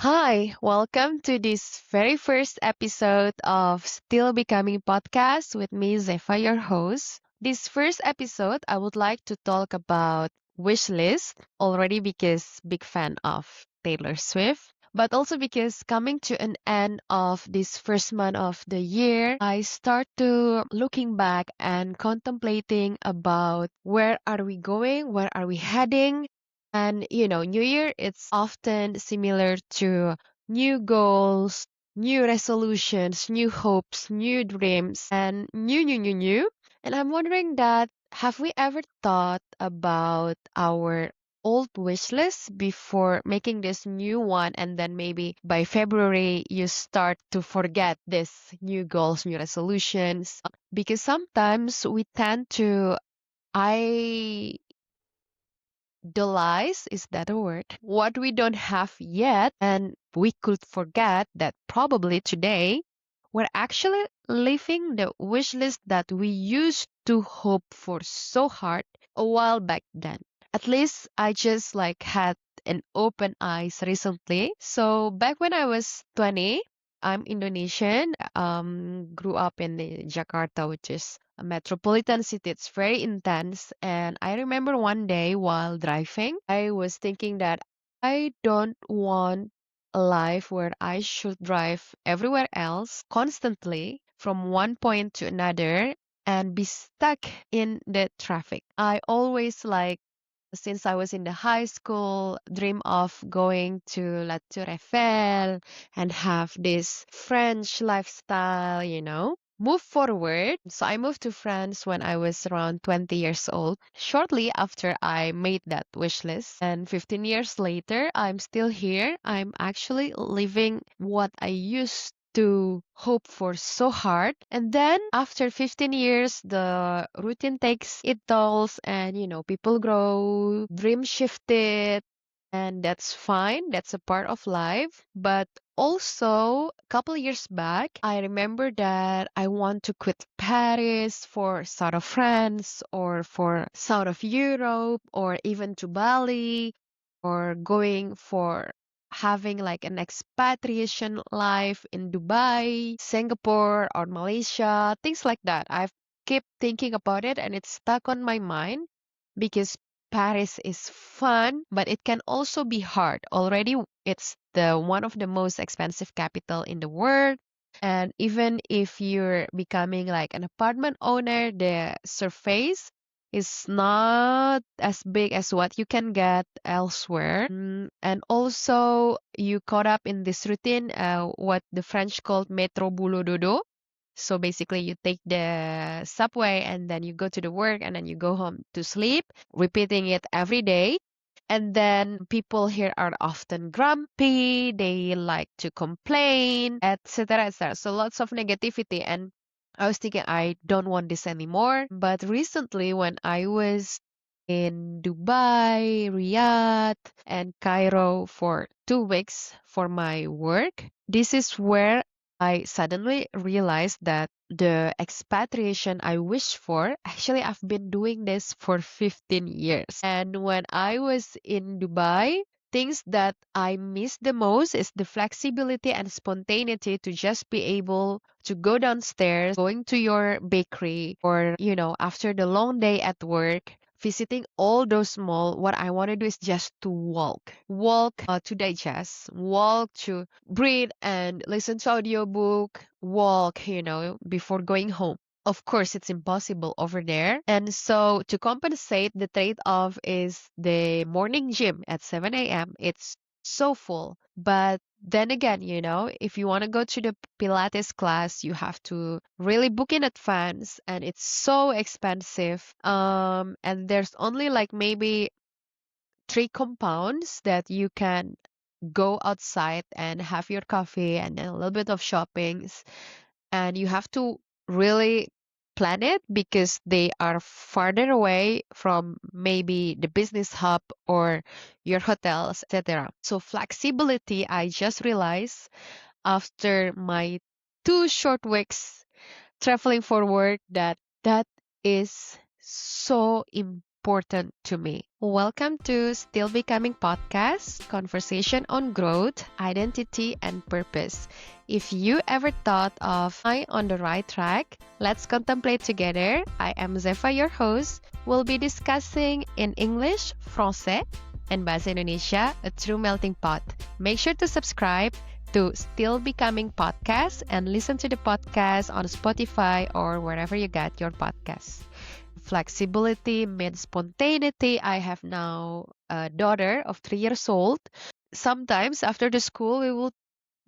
Hi, welcome to this very first episode of Still Becoming podcast with me, Zefa, your host. This first episode, I would like to talk about wish list already because big fan of Taylor Swift, but also because coming to an end of this first month of the year, I start to looking back and contemplating about where are we going, where are we heading, and New Year, it's often similar to new goals, new resolutions, new hopes, new dreams, and new. And I'm wondering that have we ever thought about our old wish list before making this new one? And then maybe by February, you start to forget this new goals, new resolutions. Because sometimes we tend to, I Idolize, is that a word? What we don't have yet, and we could forget that probably today we're actually living the wish list that we used to hope for so hard a while back then. At least I just like had an open eyes recently. So back when I was 20, I'm Indonesian, grew up in Jakarta, which is a metropolitan city. It's very intense. And I remember one day while driving, I was thinking that I don't want a life where I should drive everywhere else constantly from one point to another and be stuck in the traffic. I always like since I was in the high school, dream of going to La Tour Eiffel and have this French lifestyle. Move forward. So I moved to France when I was around 20 years old, shortly after I made that wish list. And 15 years later, I'm still here. I'm actually living what I used to hope for so hard. And then after 15 years, the routine takes its tolls and, people grow, dreams shifted, and that's fine. That's a part of life. But also, a couple years back, I remember that I want to quit Paris for south of France or for south of Europe or even to Bali or going for having like an expatriation life in Dubai, Singapore, or Malaysia, things like that. I've kept thinking about it and it's stuck on my mind because Paris is fun, but it can also be hard. Already, it's the one of the most expensive capital in the world. And even if you're becoming like an apartment owner, the surface is not as big as what you can get elsewhere. And also, you caught up in this routine, what the French called métro boulot dodo. So basically, you take the subway and then you go to the work and then you go home to sleep, repeating it every day. And then people here are often grumpy, they like to complain, etc., etc. So lots of negativity. And I was thinking, I don't want this anymore. But recently, when I was in Dubai, Riyadh, and Cairo for 2 weeks for my work, this is where I suddenly realized that the expatriation I wish for, actually, I've been doing this for 15 years. And when I was in Dubai, things that I miss the most is the flexibility and spontaneity to just be able to go downstairs, going to your bakery, or, after the long day at work, visiting all those malls. What I want to do is just to walk to digest, walk to breathe and listen to audiobook, walk, before going home. Of course, it's impossible over there. And so to compensate, the trade-off is the morning gym at 7 a.m. It's so full. But then again, if you want to go to the Pilates class, you have to really book in advance and it's so expensive. And there's only like maybe three compounds that you can go outside and have your coffee and then a little bit of shoppings. And you have to really plan it because they are farther away from maybe the business hub or your hotels, etc. So flexibility, I just realized after my 2 short weeks traveling for work that that is so important important to me. Welcome to Still Becoming Podcast, conversation on growth, identity, and purpose. If you ever thought of I on the right track, let's contemplate together. I am Zefa, your host. We'll be discussing in English, Français, and Bahasa Indonesia, a true melting pot. Make sure to subscribe to Still Becoming Podcast and listen to the podcast on Spotify or wherever you get your podcasts. Flexibility means spontaneity. I have now a daughter of 3 years old. Sometimes after the school, we will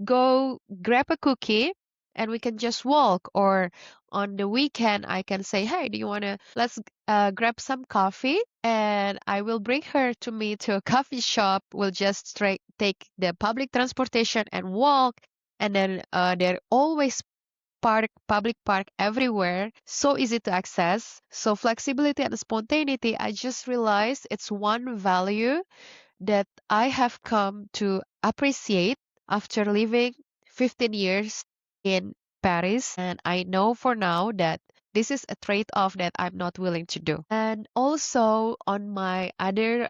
go grab a cookie and we can just walk. Or on the weekend, I can say, hey, do you want to, let's grab some coffee? And I will bring her to me to a coffee shop. We'll just take the public transportation and walk. And then there always public park everywhere, so easy to access. So flexibility and spontaneity, I just realized it's one value that I have come to appreciate after living 15 years in Paris. And I know for now that this is a trade-off that I'm not willing to do. And also on my other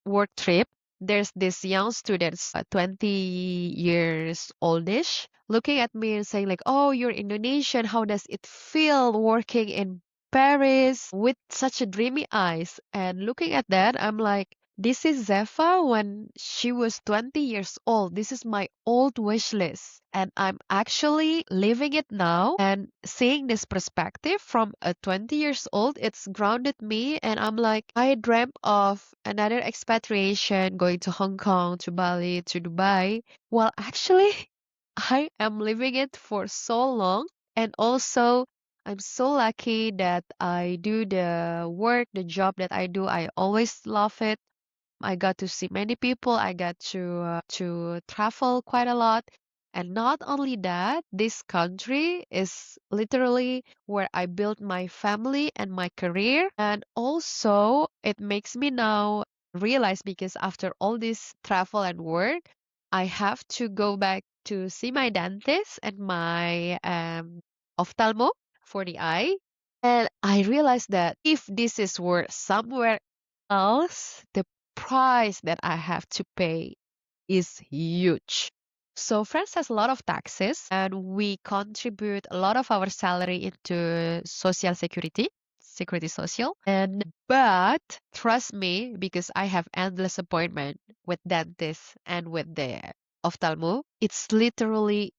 work trip, there's this young student, 20 years oldish, looking at me and saying like, oh, you're Indonesian. How does it feel working in Paris with such a dreamy eyes? And looking at that, I'm like, this is Zefa when she was 20 years old. This is my old wish list. And I'm actually living it now and seeing this perspective from a 20 years old. It's grounded me. And I'm like, I dreamt of another expatriation, going to Hong Kong, to Bali, to Dubai. Well, actually, I am living it for so long. And also, I'm so lucky that I do the work, the job that I do. I always love it. I got to see many people. I got to travel quite a lot. And not only that, this country is literally where I built my family and my career. And also, it makes me now realize because after all this travel and work, I have to go back to see my dentist and my ophthalmo for the eye. And I realized that if this is where somewhere else, the price that I have to pay is huge. So France has a lot of taxes and we contribute a lot of our salary into social security, security social. But trust me, because I have endless appointment with dentists and with the ophthalmo, it's literally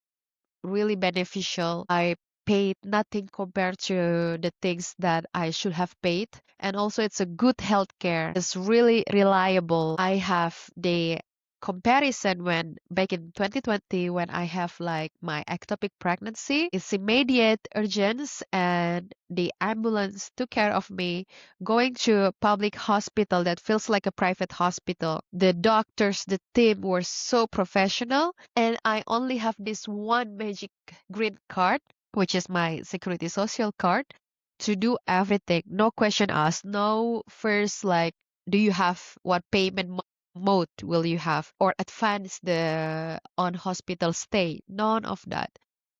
really beneficial. I paid nothing compared to the things that I should have paid. And also it's a good healthcare. It's really reliable. I have the comparison when back in 2020 when I have like my ectopic pregnancy, it's immediate urgence and the ambulance took care of me going to a public hospital that feels like a private hospital. The doctors, the team were so professional and I only have this one magic green card, which is my security social card, to do everything. No question asked. No first like, do you have what payment mode will you have or advance the on hospital stay? None of that.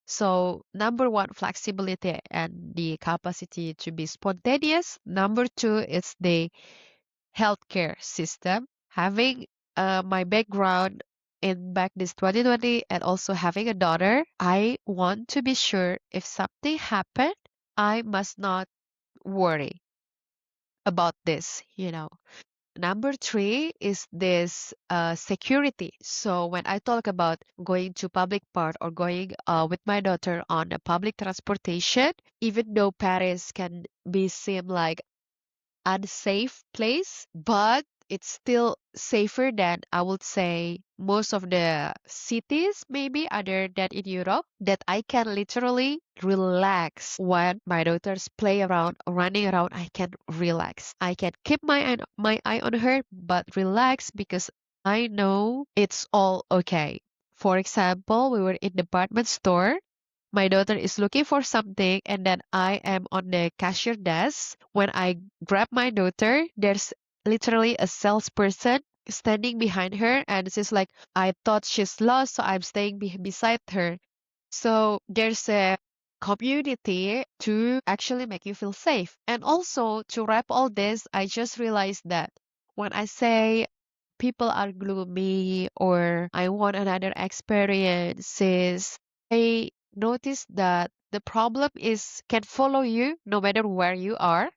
So number one, flexibility and the capacity to be spontaneous. Number two is the healthcare system. Having my background in back this 2020 and also having a daughter, I want to be sure if something happened, I must not worry about this. Number three is this security. So when I talk about going to public part or going with my daughter on a public transportation, even though Paris can be seem like unsafe place, but it's still safer than I would say most of the cities, maybe other than in Europe, that I can literally relax when my daughters play around, running around. I can relax. I can keep my eye on her, but relax because I know it's all okay. For example, we were in department store, my daughter is looking for something and then I am on the cashier desk. When I grab my daughter, there's literally a salesperson standing behind her and she's like, I thought she's lost, so I'm staying beside her. So there's a community to actually make you feel safe. And also, to wrap all this, I just realized that when I say people are gloomy or I want another experiences, I noticed that the problem is can follow you no matter where you are.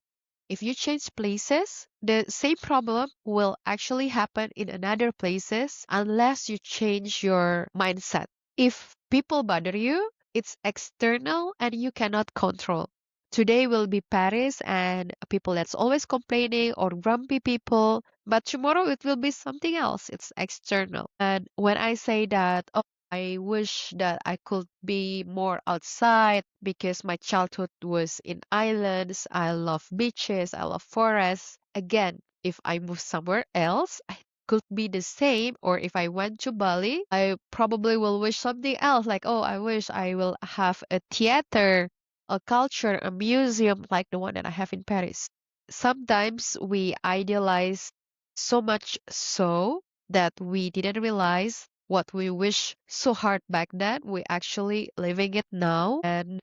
If you change places, the same problem will actually happen in another places unless you change your mindset. If people bother you, it's external and you cannot control. Today will be Paris and people that's always complaining or grumpy people, but tomorrow it will be something else. It's external. And when I say that, oh, I wish that I could be more outside because my childhood was in islands. I love beaches, I love forests. Again, if I move somewhere else, I could be the same. Or if I went to Bali, I probably will wish something else like, oh, I wish I will have a theater, a culture, a museum like the one that I have in Paris. Sometimes we idealize so much so that we didn't realize what we wish so hard back then. We actually living it now and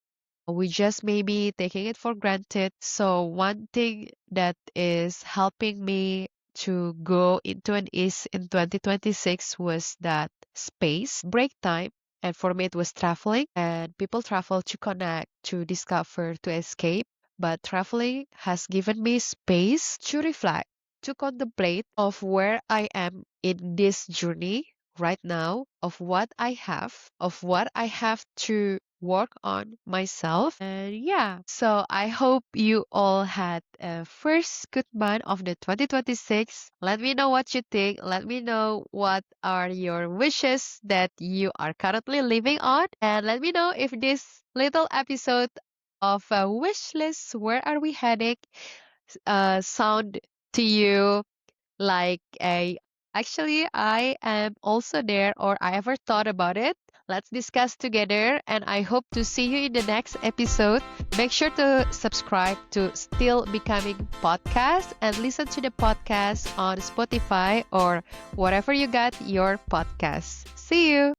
we just maybe taking it for granted. So one thing that is helping me to go into an ease in 2026 was that space, break time. And for me, it was traveling. And people travel to connect, to discover, to escape. But traveling has given me space to reflect, to contemplate of where I am in this journey right now, of what I have to work on myself. And yeah, so I hope you all had a first good month of the 2026. Let me know what you think. Let me know what are your wishes that you are currently living on. And let me know if this little episode of a wish list, where are we heading, sound to you like a actually I am also there or I ever thought about it. Let's discuss together and I hope to see you in the next episode. Make sure to subscribe to Still Becoming Podcast and listen to the podcast on Spotify or wherever you got your podcasts. See you.